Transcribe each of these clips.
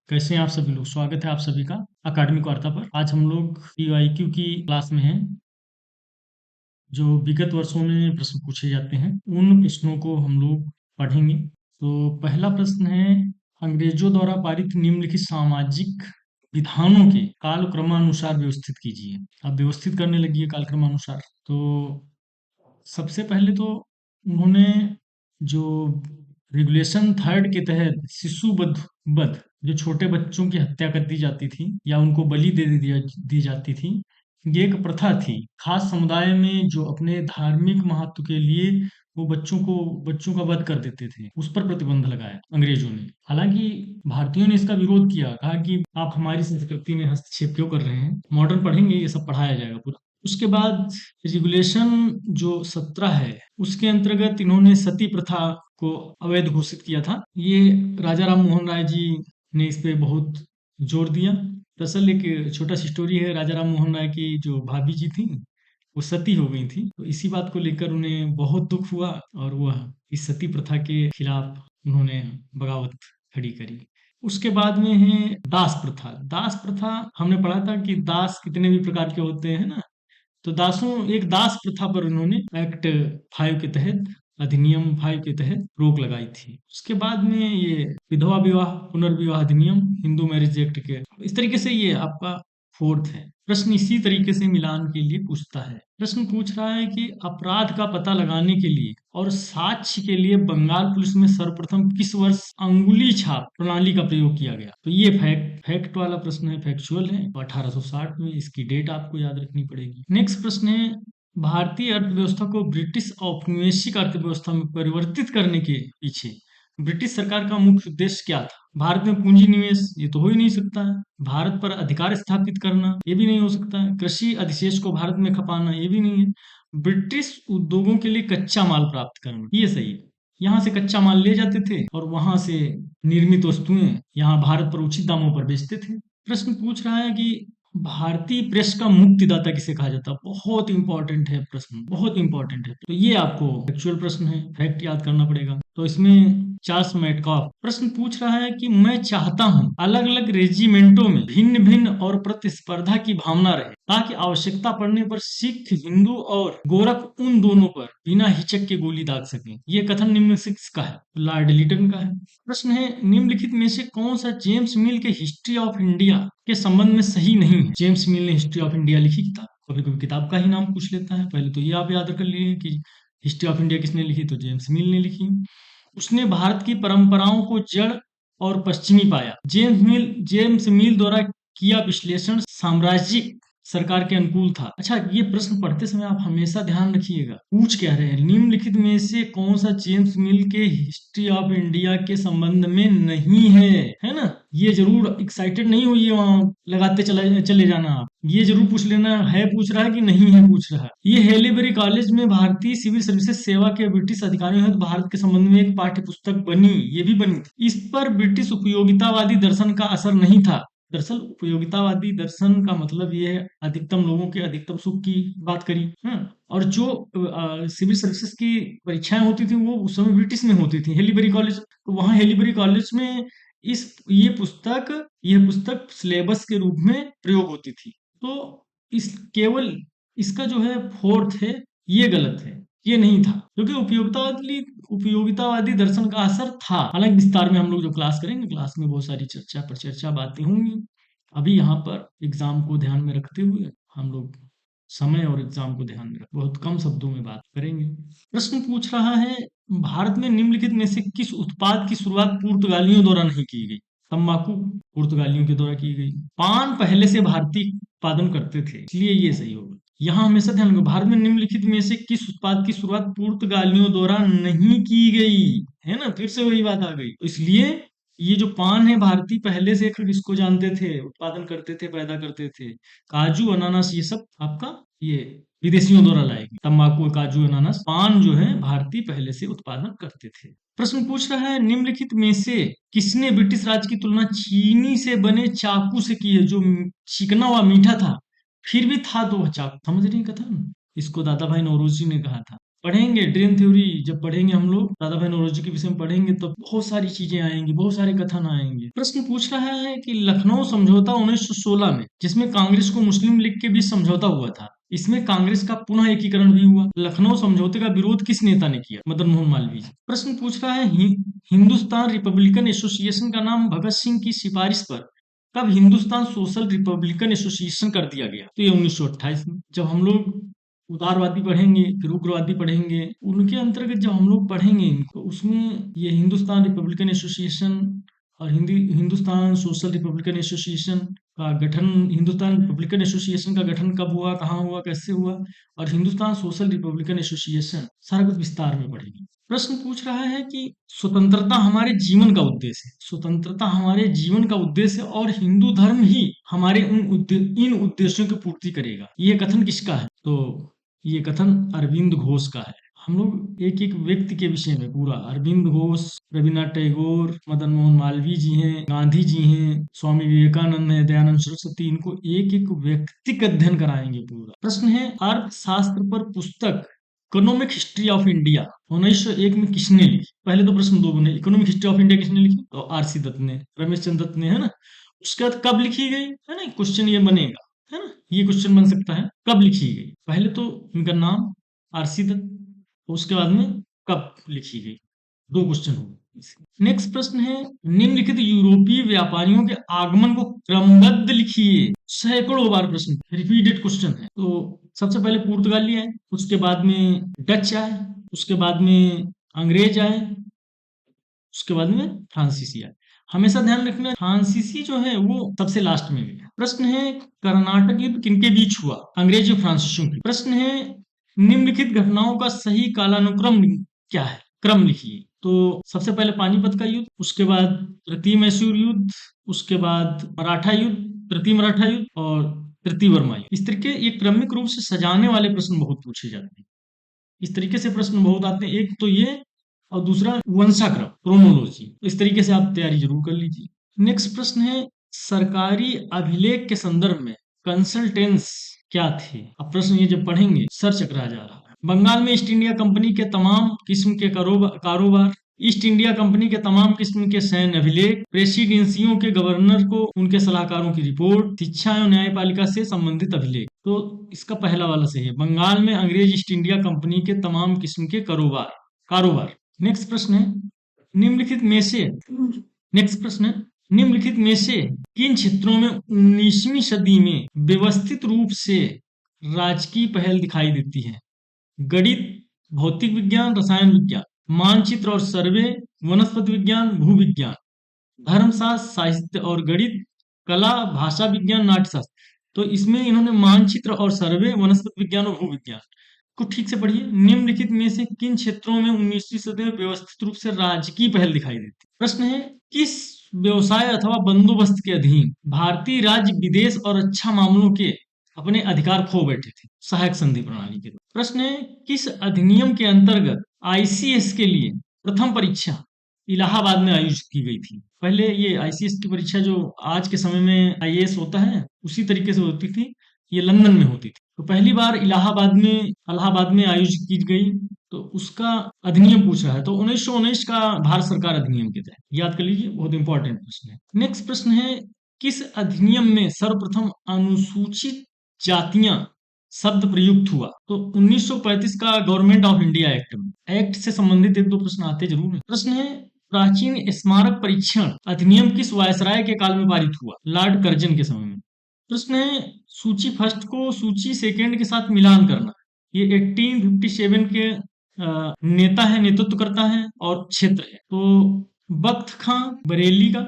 कैसे हैं आप सभी लोग। स्वागत है आप सभी का अकाडमिक वार्ता पर। आज हम लोग पीवाईक्यू की क्लास में हैं, जो विगत वर्षों में प्रश्न पूछे जाते हैं उन प्रश्नों को हम लोग पढ़ेंगे। तो पहला प्रश्न है, अंग्रेजों द्वारा पारित निम्नलिखित सामाजिक विधानों के कालक्रमानुसार व्यवस्थित कीजिए। अब व्यवस्थित करने लगी है कालक्रमानुसार। तो सबसे पहले तो उन्होंने जो रेगुलेशन थर्ड के तहत शिशु वध, जो छोटे बच्चों की हत्या कर दी जाती थी या उनको बलि दी जाती थी, ये एक प्रथा थी। खास समुदाय में जो अपने धार्मिक महत्व के लिए वो बच्चों का वध कर देते थे, उस पर प्रतिबंध लगाया अंग्रेजों ने। हालांकि भारतीयों ने इसका विरोध किया, कहा कि आप हमारी संस्कृति में हस्तक्षेप क्यों कर रहे हैं, मॉडर्न पढ़ेंगे ये सब पढ़ाया जाएगा पूरा। उसके बाद रेगुलेशन जो 17 है उसके अंतर्गत इन्होंने सती प्रथा को अवैध घोषित किया था। ये राजा राम मोहन राय जी ने इस पे बहुत जोर दिया। दरअसल एक छोटा सी स्टोरी है, राजा राम मोहन राय की जो भाभी जी थी वो सती हो गई थी, तो इसी बात को लेकर उन्हें बहुत दुख हुआ और वह इस सती प्रथा के खिलाफ उन्होंने बगावत खड़ी करी। उसके बाद में है दास प्रथा। दास प्रथा हमने पढ़ा था कि दास कितने भी प्रकार के होते हैं ना, तो एक दास प्रथा पर उन्होंने एक्ट 5 के तहत, अधिनियम 5 के तहत रोक लगाई थी। उसके बाद में ये विधवा विवाह पुनर्विवाह अधिनियम, हिंदू मैरिज एक्ट के, इस तरीके से ये आपका फोर्थ है। प्रश्न इसी तरीके से मिलान के लिए पूछता है। प्रश्न पूछ रहा है कि अपराध का पता लगाने के लिए और साक्ष्य के लिए बंगाल पुलिस में सर्वप्रथम किस वर्ष अंगुली छाप प्रणाली का प्रयोग किया गया। तो ये फैक्ट वाला प्रश्न है, फैक्चुअल है, तो 1860 में। इसकी डेट आपको याद रखनी पड़ेगी। नेक्स्ट प्रश्न है, भारतीय अर्थव्यवस्था को ब्रिटिश औपनिवेशिक अर्थव्यवस्था में परिवर्तित करने के पीछे ब्रिटिश सरकार का मुख्य उद्देश्य क्या था। भारत में पूंजी निवेश, ये तो हो ही नहीं सकता है। भारत पर अधिकार स्थापित करना, ये भी नहीं हो सकता है। कृषि अधिशेष को भारत में खपाना, ये भी नहीं है। ब्रिटिश उद्योगों के लिए कच्चा माल प्राप्त करना, ये सही है। यहाँ से कच्चा माल ले जाते थे और वहां से निर्मित वस्तुएं यहाँ भारत पर उचित दामों पर बेचते थे। प्रश्न पूछ रहा है कि भारतीय प्रेस का मुक्तिदाता किसे कहा जाता है। बहुत इंपॉर्टेंट है प्रश्न, बहुत इंपॉर्टेंट है। तो ये आपको एक्चुअल प्रश्न है, फैक्ट याद करना पड़ेगा। तो इसमें चार्ल्स मैटकॉफ प्रश्न पूछ रहा है कि मैं चाहता हूं अलग अलग रेजिमेंटों में भिन्न भिन्न और प्रतिस्पर्धा की भावना रहे, ताकि आवश्यकता पड़ने पर सिख, हिंदू और गोरख उन दोनों पर बिना हिचक के गोली दाग सकें। ये कथन निम्न से किसका है। लॉर्ड लिटन का है। प्रश्न है, निम्नलिखित में से कौन सा जेम्स मिल के हिस्ट्री ऑफ इंडिया के संबंध में सही नहीं है। जेम्स मिल ने हिस्ट्री ऑफ इंडिया लिखी किताब, कभी कभी किताब का ही नाम पूछ लेता है। पहले तो ये आप याद कर लिए कि हिस्ट्री ऑफ इंडिया किसने लिखी, तो जेम्स मिल ने लिखी। उसने भारत की परंपराओं को जड़ और पश्चिमी पाया। जेम्स मिल द्वारा किया विश्लेषण साम्राज्यिक सरकार के अनुकूल था। अच्छा, ये प्रश्न पढ़ते समय आप हमेशा ध्यान रखिएगा, पूछ क्या रहे हैं, निम्नलिखित में से कौन सा जेम्स मिल के हिस्ट्री ऑफ इंडिया के संबंध में नहीं है ना। ये जरूर एक्साइटेड नहीं हुई वहां लगाते चले जाना आप, ये जरूर पूछ लेना है पूछ रहा है कि नहीं है पूछ रहा है। ये हेलीबरी कॉलेज में भारतीय सिविल सर्विसेज सेवा के ब्रिटिश अधिकारियों हेतु भारत के संबंध में एक पाठ्य पुस्तक बनी, ये भी बनी। इस पर ब्रिटिश उपयोगितावादी दर्शन का असर नहीं था। दरअसल उपयोगितावादी दर्शन का मतलब ये है अधिकतम लोगों के अधिकतम सुख की बात करी। हाँ, और जो सिविल सर्विसेज की परीक्षाएं होती थी वो उस समय ब्रिटिश में होती थी, हेलीबरी कॉलेज। तो वहां हेलीबरी कॉलेज में इस ये पुस्तक सिलेबस के रूप में प्रयोग होती थी। तो इस केवल इसका जो है फोर्थ है, ये गलत है, ये नहीं था, क्योंकि उपयोगितावादी दर्शन का असर था। हालांकि विस्तार में हम लोग जो क्लास करेंगे, क्लास में बहुत सारी चर्चा बातें होंगी। अभी यहाँ पर एग्जाम को ध्यान में रखते हुए हम लोग समय और एग्जाम को ध्यान में रख बहुत कम शब्दों में बात करेंगे। प्रश्न पूछ रहा है, भारत में निम्नलिखित में से किस उत्पाद की शुरुआत पुर्तगालियों द्वारा नहीं की गई। तंबाकू पुर्तगालियों के द्वारा की गई। पान पहले से भारतीय उत्पादन करते थे, इसलिए ये सही होगा। यहाँ हमेशा ध्यान रखो, भारत में निम्नलिखित में से किस उत्पाद की शुरुआत पुर्तगालियों द्वारा नहीं की गई, है ना, फिर से वही बात आ गई। तो इसलिए ये जो पान है, भारतीय पहले से इसको जानते थे, उत्पादन करते थे, पैदा करते थे। काजू, अनानास, ये सब आपका ये विदेशियों द्वारा लाए गए। तंबाकू, काजू, अनानास, पान जो है भारतीय पहले से उत्पादन करते थे। प्रश्न पूछ रहा है, निम्नलिखित में से किसने ब्रिटिश राज की तुलना चीनी से बने चाकू से की है, जो चिकना हुआ मीठा था फिर भी था तो वह चाकू। समझ रही कथन, इसको दादा भाई नौरोजी ने कहा था। पढ़ेंगे ड्रेन थ्योरी, जब पढ़ेंगे हम लोग दादा भाई नौरोजी के विषय में पढ़ेंगे तो बहुत सारी चीजें आएंगी, बहुत सारे कथन आएंगे। प्रश्न पूछ रहा है कि लखनऊ समझौता 1916 में, जिसमें कांग्रेस को मुस्लिम लीग के बीच समझौता हुआ था, इसमें कांग्रेस का पुनः एकीकरण भी हुआ। लखनऊ समझौते का विरोध किस नेता ने किया? मदन मोहन मालवीय जी। प्रश्न पूछ रहा है हिंदुस्तान रिपब्लिकन एसोसिएशन का नाम भगत सिंह की सिफारिश पर कब हिंदुस्तान सोशल रिपब्लिकन एसोसिएशन कर दिया गया? तो ये 1928 में। जब हम लोग उदारवादी पढ़ेंगे, फिर उग्रवादी पढ़ेंगे, उनके अंतर्गत जब हम लोग पढ़ेंगे इनको, उसमें ये हिंदुस्तान रिपब्लिकन एसोसिएशन और हिंदुस्तान सोशल रिपब्लिकन एसोसिएशन का गठन, हिंदुस्तान रिपब्लिकन एसोसिएशन का गठन कब हुआ, कहाँ हुआ, कैसे हुआ, और हिंदुस्तान सोशल रिपब्लिकन एसोसिएशन, सारा कुछ विस्तार में पढ़ेंगे। प्रश्न पूछ रहा है कि स्वतंत्रता हमारे जीवन का उद्देश्य है, स्वतंत्रता हमारे जीवन का उद्देश्य और हिंदू धर्म ही हमारे इन उद्देश्यों की पूर्ति करेगा। ये कथन किसका है? तो ये कथन अरविंद घोष का है। हम लोग एक एक व्यक्ति के विषय में पूरा, अरविंद घोष, रविन्द्रनाथ टैगोर, मदन मोहन मालवीय जी हैं, गांधी जी हैं, स्वामी विवेकानंद है, दयानंद सरस्वती, इनको एक एक व्यक्ति का अध्ययन कराएंगे पूरा। प्रश्न है अर्थशास्त्र पर पुस्तक इकोनॉमिक हिस्ट्री ऑफ इंडिया 1901 में किसने लिखी? पहले तो प्रश्न दो बने, इकोनॉमिक हिस्ट्री ऑफ इंडिया किसने लिखी? तो आरसी दत्त ने, रमेश चंद्र दत्त ने, है ना। उसके बाद कब लिखी गई, है ना, क्वेश्चन ये बनेगा, है ना, ये क्वेश्चन बन सकता है, कब लिखी गई। पहले तो इनका नाम आरसी दत्त, उसके बाद में कब लिखी गई, दो क्वेश्चन हो गए। नेक्स्ट प्रश्न है निम्नलिखित यूरोपीय व्यापारियों के आगमन को क्रमबद्ध लिखिए। सैकड़ों बार प्रश्न, रिपीटेड क्वेश्चन है। तो सबसे पहले पुर्तगाली आए, उसके बाद में डच आए, उसके बाद में अंग्रेज आए, उसके बाद में फ्रांसीसी आए। हमेशा ध्यान रखना फ्रांसीसी जो है वो सबसे लास्ट में गया। प्रश्न है कर्नाटक युद्ध किनके बीच हुआ? अंग्रेज और फ्रांसीसियों के। प्रश्न है निम्नलिखित घटनाओं का सही कालानुक्रम क्या है? क्रम लिखिए। तो सबसे पहले पानीपत का युद्ध, उसके बाद तृतीय मैसूर युद्ध, उसके बाद मराठा युद्ध, तृतीय मराठा युद्ध और तृतीय वर्मा युद्ध। इस तरीके ये क्रमिक रूप से सजाने वाले प्रश्न बहुत पूछे जाते हैं। इस तरीके से प्रश्न बहुत आते हैं। एक तो ये, और दूसरा वंशाक्रम, क्रोनोलॉजी। इस तरीके से आप तैयारी जरूर कर लीजिए। नेक्स्ट प्रश्न है सरकारी अभिलेख के संदर्भ में कंसल्टेंस क्या थे? अब प्रश्न ये जब पढ़ेंगे सर चकरा जा रहा है। बंगाल में ईस्ट इंडिया कंपनी के तमाम किस्म के कारोबार, ईस्ट इंडिया कंपनी के तमाम किस्म के सैन्य अभिलेख, प्रेसिडेंसियों के गवर्नर को उनके सलाहकारों की रिपोर्ट, शिक्षा एवं न्यायपालिका से संबंधित अभिलेख। तो इसका पहला वाला सही है, बंगाल में अंग्रेज ईस्ट इंडिया कंपनी के तमाम किस्म के कारोबार। नेक्स्ट प्रश्न है निम्नलिखित में से निम्नलिखित में से किन क्षेत्रों में 19वीं सदी में व्यवस्थित रूप से राजकीय पहल दिखाई देती है? गणित, भौतिक विज्ञान, रसायन विज्ञान, मानचित्र और सर्वे, वनस्पति विज्ञान, भूविज्ञान, धर्मशास्त्र, साहित्य और गणित, कला, भाषा विज्ञान, नाट्यशास्त्र। तो इसमें इन्होंने मानचित्र और सर्वे, वनस्पति विज्ञान और भूविज्ञान को ठीक से पढ़िए। निम्नलिखित में से किन क्षेत्रों में 19वीं सदी में व्यवस्थित रूप से राजकीय पहल दिखाई देती? प्रश्न है किस व्यवसाय अथवा बंदोबस्त के अधीन भारतीय राज्य विदेश और रक्षा मामलों के अपने अधिकार खो बैठे थे? सहायक संधि प्रणाली के। प्रश्न है किस अधिनियम के अंतर्गत आईसीएस के लिए प्रथम परीक्षा इलाहाबाद में आयोजित की गई थी? पहले ये आईसीएस की परीक्षा जो आज के समय में आईएएस होता है उसी तरीके से होती थी, ये लंदन में होती थी। तो पहली बार इलाहाबाद में आयोजित की गई, तो उसका अधिनियम पूछ रहा है। तो 1919 का भारत सरकार अधिनियम के तहत, याद कर लीजिए, बहुत इंपॉर्टेंट प्रश्न है। नेक्स्ट प्रश्न है किस अधिनियम में सर्वप्रथम अनुसूचित जातियां शब्द प्रयुक्त हुआ? तो 1935 का गवर्नमेंट ऑफ इंडिया एक्ट से संबंधित एक दो प्रश्न आते जरूर है। प्रश्न है प्राचीन स्मारक परीक्षण अधिनियम किस वायसराय के काल में पारित हुआ? लॉर्ड कर्जन के समय में। प्रश्न है सूची फर्स्ट को सूची सेकेंड के साथ मिलान करना। ये 1857 के नेता है, नेतृत्व करता है और क्षेत्र है। तो बख्त खां बरेली का,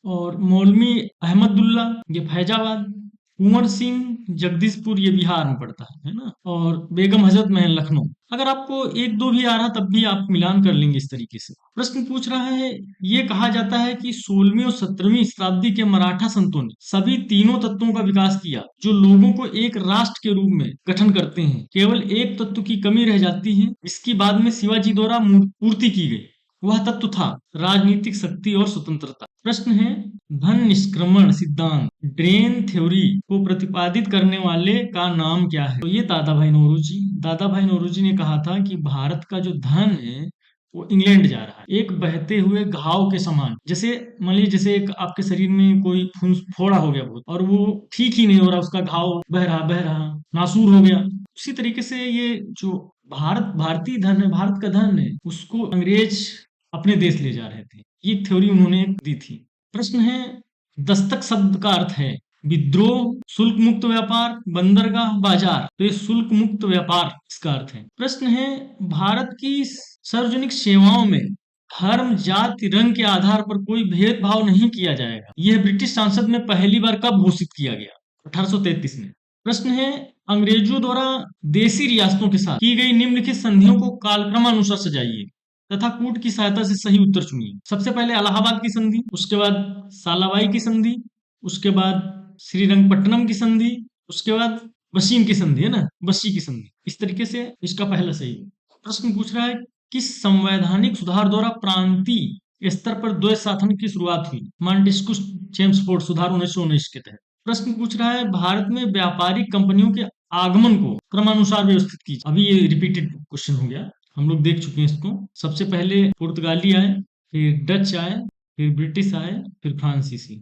और मौलवी अहमदुल्ला ये फैजाबाद, कुंवर सिंह जगदीशपुर ये बिहार में पड़ता है ना, और बेगम हजरत महल लखनऊ। अगर आपको एक दो भी आ रहा तब भी आप मिलान कर लेंगे इस तरीके से। प्रश्न पूछ रहा है ये कहा जाता है कि 16वीं और 17वीं शताब्दी के मराठा संतों ने सभी तीनों तत्वों का विकास किया जो लोगों को एक राष्ट्र के रूप में गठन करते हैं। केवल एक तत्व की कमी रह जाती है, इसकी बाद में शिवाजी द्वारा पूर्ति की गई। वह तत्व था राजनीतिक शक्ति और स्वतंत्रता। प्रश्न है धन निष्क्रमण सिद्धांत ड्रेन थ्योरी को प्रतिपादित करने वाले का नाम क्या है? तो ये दादा भाई नौरोजी, दादा भाई नौरोजी ने कहा था कि भारत का जो धन है वो इंग्लैंड जा रहा है, एक बहते हुए घाव के समान। जैसे मान लीजिए, जैसे एक आपके शरीर में कोई खून फोड़ा हो गया बहुत, और वो ठीक ही नहीं हो रहा, उसका घाव बह रहा, नासूर हो गया। उसी तरीके से ये जो भारतीय धन है, भारत का धन है, उसको अंग्रेज अपने देश ले जा रहे थे। ये थ्योरी उन्होंने दी थी। प्रश्न है, दस्तक शब्द का अर्थ है विद्रोह, शुल्क मुक्त व्यापार, बंदरगाह, बाजार। तो ये शुल्क मुक्त व्यापार इसका अर्थ है। प्रश्न है, भारत की सार्वजनिक सेवाओं में धर्म, जाति, रंग के आधार पर कोई भेदभाव नहीं किया जाएगा, यह ब्रिटिश संसद में पहली बार कब घोषित किया गया? 1833 में। प्रश्न है, अंग्रेजों द्वारा देसी रियासतों के साथ की गई निम्नलिखित संधियों को कालक्रमानुसार सजाइए तथा कूट की सहायता से सही उत्तर चुनिए। सबसे पहले इलाहाबाद की संधि, उसके बाद सालाबाई की संधि, उसके बाद श्रीरंगपट्टनम की संधि, उसके बाद वसीम की संधि, है ना, वसी की संधि। इस तरीके से इसका पहला सही। प्रश्न पूछ रहा है, किस संवैधानिक सुधार द्वारा प्रांतीय स्तर पर द्वैध शासन की शुरुआत हुई? मॉन्टेस्क्यू चेम्सफोर्ड सुधार 1919 के तहत। प्रश्न पूछ रहा है, भारत में व्यापारिक कंपनियों के आगमन को क्रमानुसार व्यवस्थित कीजिए। अभी ये रिपीटेड क्वेश्चन हो गया, हम लोग देख चुके हैं इसको। सबसे पहले पुर्तगाली आए, फिर डच आए, फिर ब्रिटिश आए, फिर फ्रांसीसी।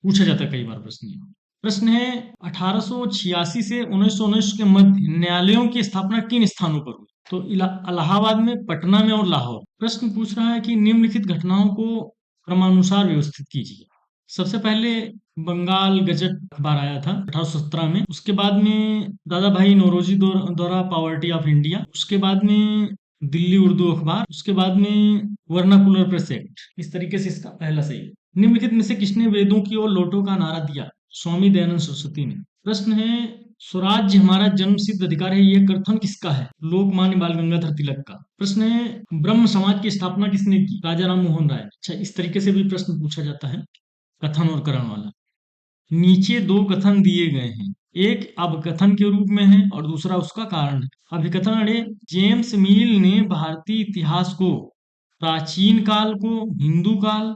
पूछा जाता है कई बार प्रश्न। प्रश्न है, 1886 से 1919 के मध्य न्यायालयों की स्थापना किन स्थानों पर हुई? तो इलाहाबाद में, पटना में और लाहौर। प्रश्न पूछ रहा है कि निम्नलिखित घटनाओं को क्रमानुसार व्यवस्थित कीजिए। सबसे पहले बंगाल गजट अखबार आया था 1817 में। उसके बाद में दादा भाई नौरोजी द्वारा पॉवर्टी ऑफ इंडिया। उसके बाद में दिल्ली उर्दू अखबार। उसके बाद में वर्नाकुलर प्रेस एक्ट। इस तरीके से इसका पहला सही है। निम्नलिखित में से किसने वेदों की ओर लौटो का नारा दिया? स्वामी दयानंद सरस्वती ने। प्रश्न है, स्वराज्य हमारा जन्म सिद्ध अधिकार है, यह कथन किसका है? लोकमान्य बाल गंगाधर तिलक का। प्रश्न है, ब्रह्म समाज की स्थापना किसने की? राजा राम मोहन राय। अच्छा, इस तरीके से भी प्रश्न पूछा जाता है, कथन और करण वाला। नीचे दो कथन दिए गए हैं, एक अवकथन के रूप में है और दूसरा उसका कारण है। अभिकथन है, जेम्स मिल ने भारतीय इतिहास को प्राचीन काल को हिंदू काल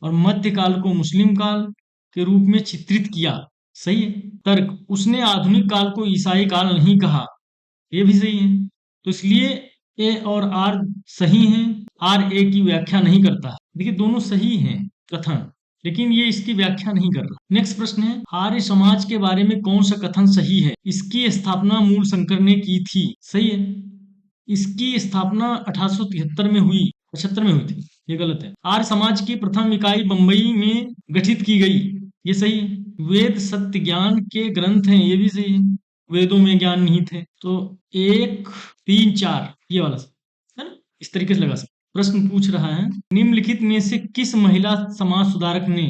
और मध्य काल को मुस्लिम काल के रूप में चित्रित किया। सही है। तर्क, उसने आधुनिक काल को ईसाई काल नहीं कहा। ये भी सही है। तो इसलिए ए और आर सही हैं। आर ए की व्याख्या नहीं करता है। देखिए, दोनों सही हैं कथन, लेकिन ये इसकी व्याख्या नहीं कर रहा। नेक्स्ट प्रश्न है, आर्य समाज के बारे में कौन सा कथन सही है? इसकी स्थापना मूल शंकर ने की थी। सही है। इसकी स्थापना 1873 में हुई, 75 में हुई थी। ये गलत है। आर्य समाज की प्रथम इकाई बंबई में गठित की गई। ये सही है। वेद सत्य ज्ञान के ग्रंथ हैं। ये भी सही है। वेदों में ज्ञान नहीं थे। तो 1, 3, 4 ये वाला है ना, इस तरीके से लगा सकते। प्रश्न पूछ रहा है, निम्नलिखित में से किस महिला समाज सुधारक ने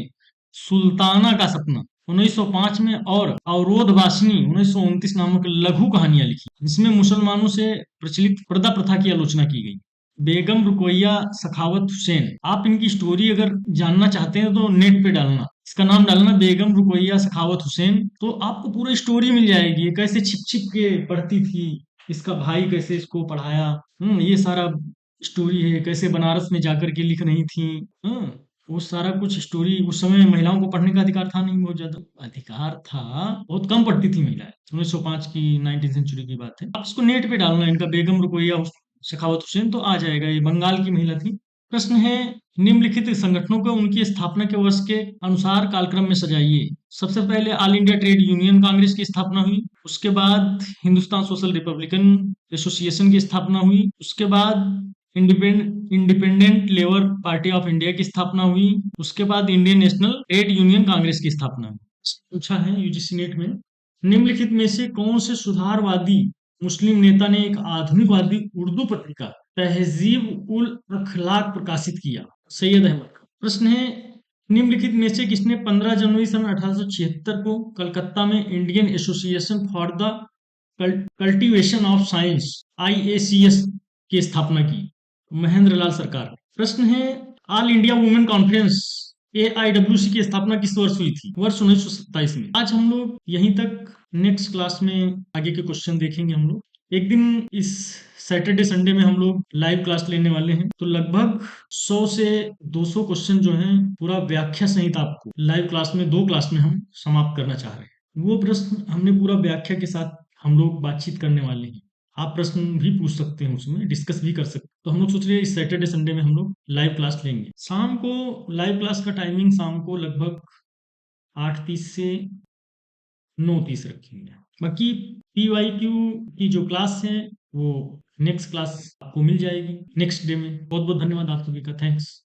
सुल्ताना का सपना 1905 में और अवरोध वासिनी 1929 नामक लघु कहानियां लिखी, जिसमें मुसलमानों से प्रचलित पर्दा प्रथा की आलोचना की गई? बेगम रुकैया सखावत हुसैन। आप इनकी स्टोरी अगर जानना चाहते हैं तो नेट पे डालना, इसका नाम डालना बेगम रुकैया सखावत हुसैन, तो आपको पूरी स्टोरी मिल जाएगी। कैसे छिप छिप के पढ़ती थी, इसका भाई कैसे इसको पढ़ाया, ये सारा स्टोरी है। कैसे बनारस में जाकर के लिख रही थी, वो सारा कुछ स्टोरी। उस समय महिलाओं को पढ़ने का अधिकार था नहीं, बहुत ज्यादा अधिकार था, बहुत कम पढ़ती थी महिलाएं। 1905 की 19वीं सेंचुरी की बात है। आप इसको नेट पे डालना, इनका बेगम रुकैया सखावत हुसैन, तो आ जाएगा। ये बंगाल की महिला थी। प्रश्न है, निम्नलिखित संगठनों को उनकी स्थापना के वर्ष के अनुसार कालक्रम में सजाइए। सबसे पहले all India trade union Congress की स्थापना हुई। उसके बाद हिंदुस्तान सोशल रिपब्लिकन एसोसिएशन की स्थापना हुई। उसके बाद independent labour party of India की स्थापना हुई। उसके बाद Indian national trade union Congress की स्थापना हुई। पूछा है यूजीसी नेट में, निम्नलिखित में से कौन से सुधारवादी मुस्लिम नेता ने एक आधुनिकवादी उर्दू पत्रिका तहजीब उल अखलाक प्रकाशित किया? सैयद अहमद का। प्रश्न है, निम्नलिखित में से किसने 15 जनवरी सन 1876 को कलकत्ता में Indian association for the cultivation of science IACS की स्थापना की? महेंद्र लाल सरकार। प्रश्न है, all India women conference AIWC की स्थापना किस वर्ष हुई थी? वर्ष 1927 में। आज हम लोग यहीं तक, नेक्स्ट क्लास में आगे के क्वेश्चन देखेंगे हम लोग। एक दिन इस सैटरडे संडे में हम लोग लाइव क्लास लेने वाले हैं, तो लगभग 100 से 200 क्वेश्चन जो हैं पूरा व्याख्या सहित आपको लाइव क्लास में, 2 क्लास में हम समाप्त करना चाह रहे हैं। वो प्रश्न हमने पूरा व्याख्या के साथ हम लोग बातचीत करने वाले हैं। आप प्रश्न भी पूछ सकते हैं, उसमें डिस्कस भी कर सकते हैं। तो हम लोग सोच रहे हैं इस सैटरडे संडे में हम लोग लाइव क्लास लेंगे। शाम को लाइव क्लास का टाइमिंग शाम को लगभग 8:30 से 9:30 रखेंगे। बाकी पीवाईक्यू की जो क्लास है वो नेक्स्ट क्लास आपको मिल जाएगी नेक्स्ट डे में। बहुत बहुत धन्यवाद आप सभी का, थैंक्स।